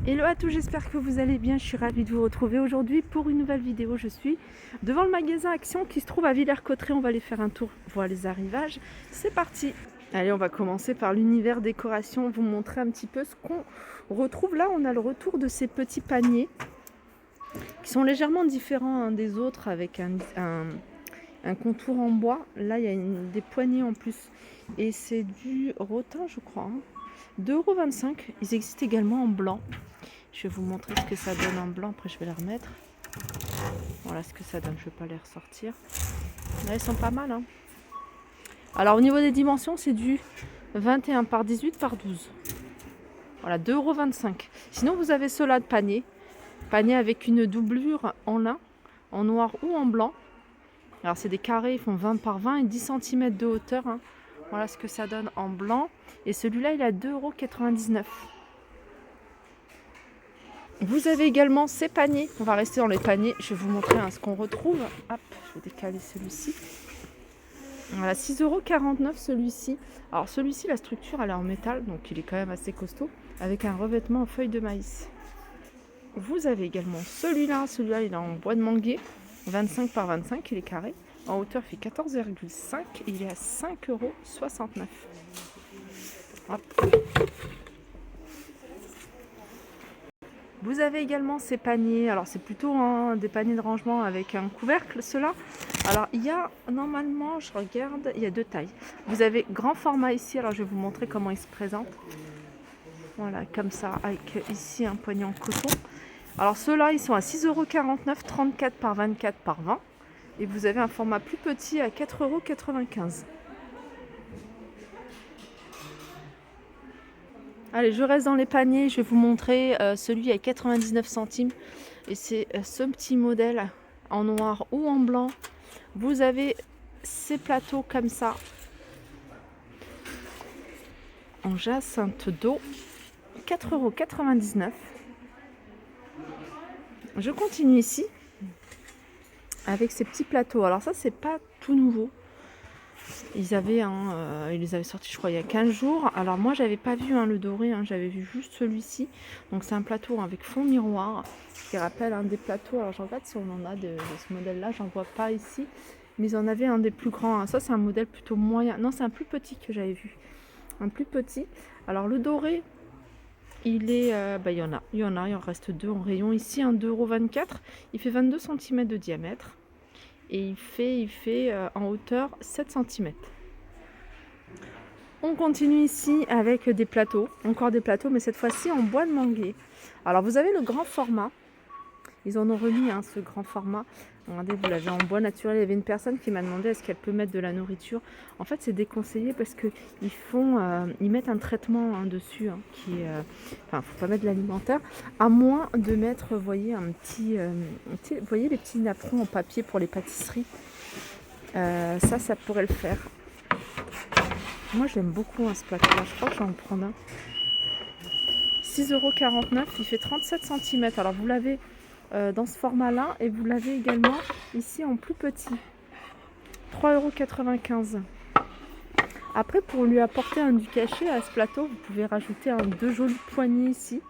Hello à tous, j'espère que vous allez bien, je suis ravie de vous retrouver aujourd'hui pour une nouvelle vidéo. Je suis devant le magasin Action qui se trouve à Villers-Cotterêts, on va aller faire un tour, voir les arrivages. C'est parti. Allez, on va commencer par l'univers décoration, vous montrer un petit peu ce qu'on retrouve. Là, on a le retour de ces petits paniers qui sont légèrement différents des autres avec un contour en bois. Là, il y a des poignées en plus et c'est du rotin, je crois. 2,25 €. Ils existent également en blanc. Je vais vous montrer ce que ça donne en blanc, après je vais les remettre. Voilà ce que ça donne, je ne vais pas les ressortir. Là, ils sont pas mal. Hein. Alors au niveau des dimensions, c'est du 21 par 18 par 12. Voilà, 2,25 €. Sinon, vous avez ceux-là de panier. Panier avec une doublure en lin, en noir ou en blanc. Alors c'est des carrés, ils font 20 par 20 et 10 cm de hauteur. Hein. Voilà ce que ça donne en blanc. Et celui-là, il a 2,99 €. Vous avez également ces paniers. On va rester dans les paniers. Je vais vous montrer ce qu'on retrouve. Hop, je vais décaler celui-ci. Voilà, 6,49 € celui-ci. Alors celui-ci, la structure, elle est en métal, donc il est quand même assez costaud, avec un revêtement en feuilles de maïs. Vous avez également celui-là. Celui-là, il est en bois de manguier, 25 par 25, il est carré. En hauteur, il fait 14,5 €. Il est à 5,69 €. Hop. Vous avez également ces paniers, alors c'est plutôt des paniers de rangement avec un couvercle, ceux-là. Alors il y a, normalement, je regarde, il y a deux tailles. Vous avez grand format ici, alors je vais vous montrer comment il se présente. Voilà, comme ça, avec ici un poignet en coton. Alors ceux-là, ils sont à 6,49 €, 34 par 24 par 20. Et vous avez un format plus petit à 4,95 €. Allez, je reste dans les paniers, je vais vous montrer celui à 99 centimes. Et c'est ce petit modèle en noir ou en blanc. Vous avez ces plateaux comme ça, en jacinthe d'eau, 4,99 €. Je continue ici avec ces petits plateaux. Alors ça, c'est pas tout nouveau. Ils les avaient sortis, je crois, il y a 15 jours. Alors moi, j'avais pas vu le doré, j'avais vu juste celui-ci. Donc c'est un plateau avec fond miroir qui rappelle un des plateaux. Alors je regarde si on en a de ce modèle-là. J'en vois pas ici, mais ils en avaient un des plus grands. Ça, c'est un modèle plutôt moyen. Non, c'est un plus petit que j'avais vu. Un plus petit. Alors le doré, il est, il en reste deux en rayon ici, un 2,24 €. Il fait 22 cm de diamètre. Et il fait en hauteur 7 cm. On continue ici avec des plateaux, encore des plateaux, mais cette fois-ci en bois de manguier. Alors vous avez le grand format, ils en ont remis ce grand format. Regardez, vous l'avez en bois naturel. Il y avait une personne qui m'a demandé est-ce qu'elle peut mettre de la nourriture. En fait, c'est déconseillé parce que ils mettent un traitement dessus qui est, faut pas mettre de l'alimentaire, à moins de mettre, vous voyez, vous voyez les petits napperons en papier pour les pâtisseries. Ça pourrait le faire. Moi, j'aime beaucoup ce plateau-là. Je crois que je vais en prendre un. 6,49 €, il fait 37 cm. Alors, vous l'avez dans ce format-là et vous l'avez également ici en plus petit. 3,95 €. Après, pour lui apporter du cachet à ce plateau, vous pouvez rajouter deux jolies poignées ici,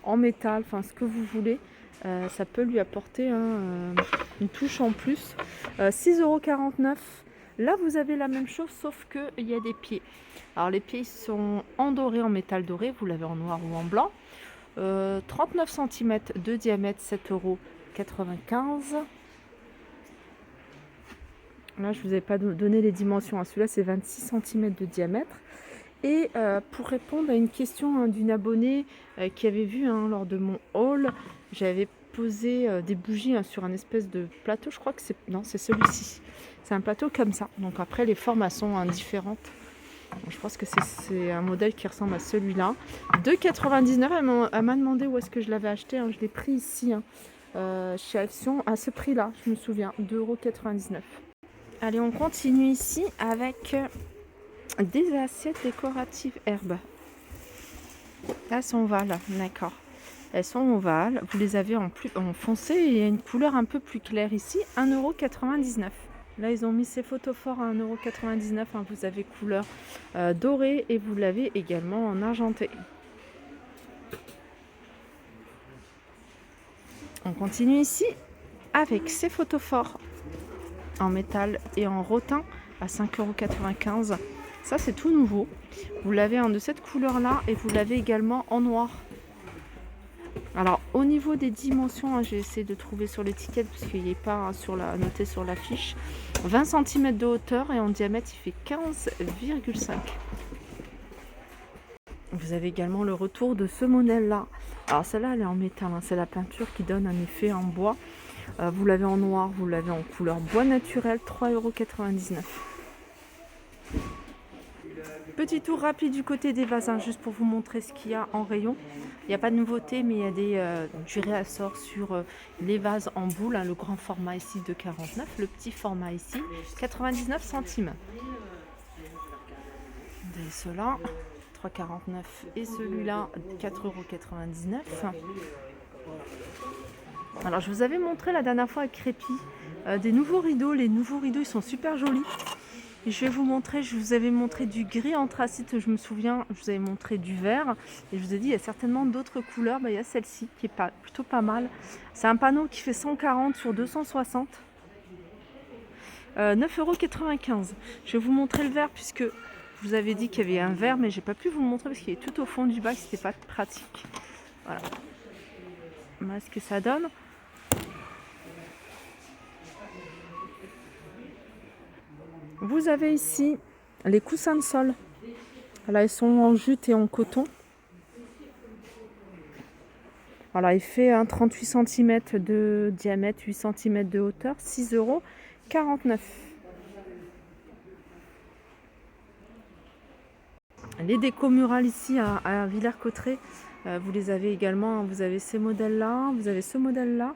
en métal, ce que vous voulez. Ça peut lui apporter une touche en plus. 6,49 €. Là, vous avez la même chose, sauf qu'il y a des pieds. Alors, les pieds sont en doré, en métal doré. Vous l'avez en noir ou en blanc. 39 cm de diamètre, 7,95 €. Là, je ne vous avais pas donné les dimensions. Celui-là, c'est 26 cm de diamètre. Et pour répondre à une question d'une abonnée qui avait vu lors de mon haul, j'avais posé des bougies sur un espèce de plateau. Je crois que c'est celui-ci. C'est un plateau comme ça. Donc après, les formes sont différentes. Je pense que c'est un modèle qui ressemble à celui-là. 2,99 €. Elle m'a demandé où est-ce que je l'avais acheté. Je l'ai pris ici, chez Action, à ce prix-là. Je me souviens, 2,99 €. Allez, on continue ici avec des assiettes décoratives herbes. Là, elles sont ovales, d'accord. Elles sont ovales. Vous les avez en foncé et il y a une couleur un peu plus claire ici. 1,99 €. Là, ils ont mis ces photophores à 1,99 €. Vous avez couleur dorée et vous l'avez également en argenté. On continue ici avec ces photophores en métal et en rotin à 5,95 €. Ça, c'est tout nouveau. Vous l'avez en de cette couleur-là et vous l'avez également en noir. Alors, au niveau des dimensions, hein, j'ai essayé de trouver sur l'étiquette parce qu'il n'y est pas noté sur la fiche. 20 cm de hauteur et en diamètre, il fait 15,5. Vous avez également le retour de ce modèle-là. Alors, celle-là, elle est en métal. Hein, c'est la peinture qui donne un effet en bois. Vous l'avez en noir, vous l'avez en couleur bois naturel, 3,99 €. Petit tour rapide du côté des vases, hein, juste pour vous montrer ce qu'il y a en rayon. Il n'y a pas de nouveauté, mais il y a du réassort sur les vases en boule. Hein, le grand format ici de 49, le petit format ici, 99 centimes. Vous avez ceux-là, 3,49 € et celui-là, 4,99 €. Alors, je vous avais montré la dernière fois avec Crépi des nouveaux rideaux. Les nouveaux rideaux, ils sont super jolis. Et je vais vous montrer, je vous avais montré du gris anthracite, je me souviens, je vous avais montré du vert. Et je vous ai dit, il y a certainement d'autres couleurs. Il y a celle-ci qui est plutôt pas mal. C'est un panneau qui fait 140 sur 260. 9,95 €. Je vais vous montrer le vert puisque je vous avais dit qu'il y avait un vert, mais j'ai pas pu vous le montrer parce qu'il est tout au fond du bac, c'était pas pratique. Voilà. Voilà ce que ça donne. Vous avez ici les coussins de sol. Là, ils sont en jute et en coton. Voilà, il fait 38 cm de diamètre, 8 cm de hauteur, 6,49 €. Les décos murales ici à Villers-Cotterêts, vous les avez également. Vous avez ces modèles-là, vous avez ce modèle-là.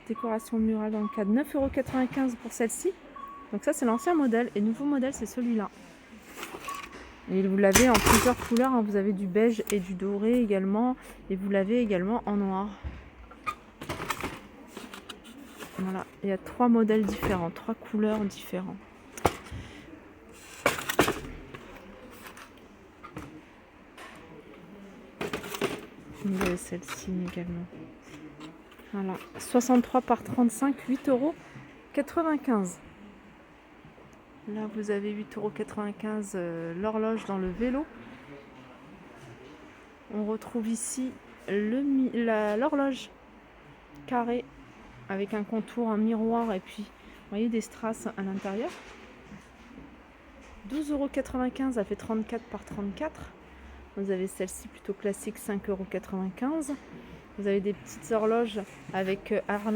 Décoration murale dans le cadre, 9,95 € pour celle-ci. Donc ça, c'est l'ancien modèle. Et le nouveau modèle, c'est celui-là. Et vous l'avez en plusieurs couleurs. Hein. Vous avez du beige et du doré également. Et vous l'avez également en noir. Voilà. Il y a 3 modèles différents, 3 couleurs différentes. Vous avez celle-ci également. Voilà. 63 par 35, 8,95 €. Là, vous avez 8,95 € l'horloge dans le vélo. On retrouve ici l'horloge carrée avec un contour, un miroir et puis, vous voyez, des strass à l'intérieur. 12,95 €, elle fait 34 par 34. Vous avez celle-ci plutôt classique, 5,95 €. Vous avez des petites horloges avec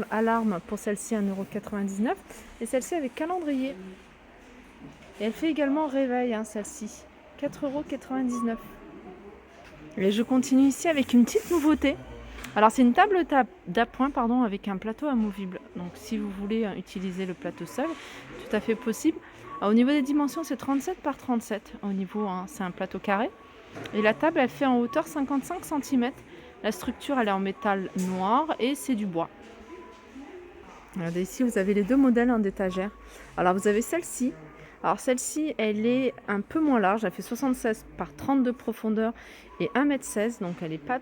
alarme pour celle-ci, 1,99 €. Et celle-ci avec calendrier. Et elle fait également réveil, hein, celle-ci, 4,99 €. Et je continue ici avec une petite nouveauté. Alors, c'est une table d'appoint avec un plateau amovible. Donc, si vous voulez utiliser le plateau seul, tout à fait possible. Alors, au niveau des dimensions, c'est 37 par 37. Au niveau, hein, c'est un plateau carré. Et la table, elle fait en hauteur 55 cm. La structure, elle est en métal noir et c'est du bois. Regardez, ici, vous avez les deux modèles d'étagère. Alors, vous avez celle-ci. Alors celle-ci, elle est un peu moins large, elle fait 76 par 32 profondeur et 1,16 m, donc elle est pas,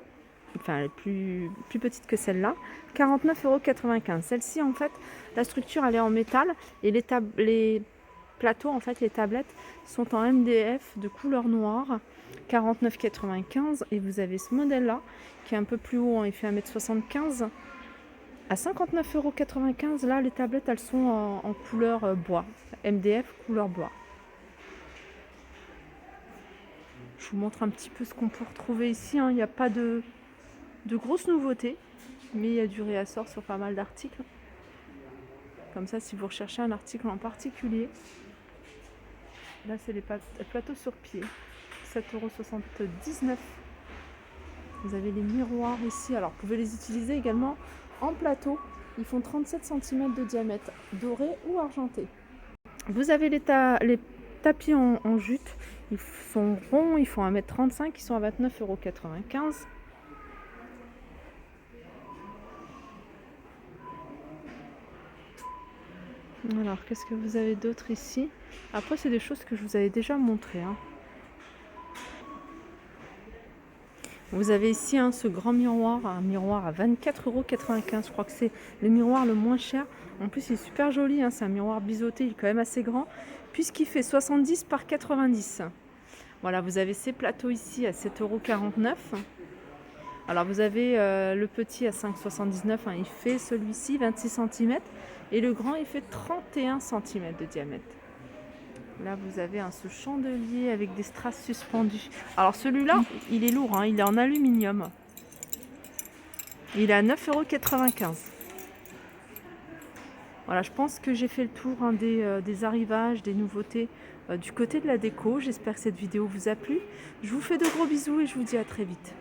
elle est plus petite que celle-là. 49,95 €. Celle-ci, en fait, la structure, elle est en métal et les plateaux, en fait, les tablettes sont en MDF de couleur noire, 49,95 €. Et vous avez ce modèle-là qui est un peu plus haut, hein, il fait 1,75 m. À 59,95 €, là, les tablettes, elles sont en couleur bois. MDF couleur bois. Je vous montre un petit peu ce qu'on peut retrouver ici. Hein. Il n'y a pas de grosses nouveautés, mais il y a du réassort sur pas mal d'articles. Comme ça, si vous recherchez un article en particulier. Là, c'est les plateaux sur pied. 7,79 €. Vous avez les miroirs ici. Alors, vous pouvez les utiliser également en plateau. Ils font 37 cm de diamètre, doré ou argenté. Vous avez les tapis en jute. Ils sont ronds, ils font 1,35 m, ils sont à 29,95 €. Alors, qu'est-ce que vous avez d'autre ici? Après, c'est des choses que je vous avais déjà montrées. Hein. Vous avez ici ce grand miroir, un miroir à 24,95 €. Je crois que c'est le miroir le moins cher. En plus, il est super joli, c'est un miroir biseauté, il est quand même assez grand, puisqu'il fait 70 par 90. Voilà, vous avez ces plateaux ici à 7,49 €. Alors vous avez le petit à 5,79 €, il fait celui-ci 26 cm, et le grand il fait 31 cm de diamètre. Là vous avez ce chandelier avec des strass suspendus. Alors celui-là, il est lourd, il est en aluminium. Il est à 9,95 €. Voilà, je pense que j'ai fait le tour des arrivages, des nouveautés du côté de la déco. J'espère que cette vidéo vous a plu. Je vous fais de gros bisous et je vous dis à très vite.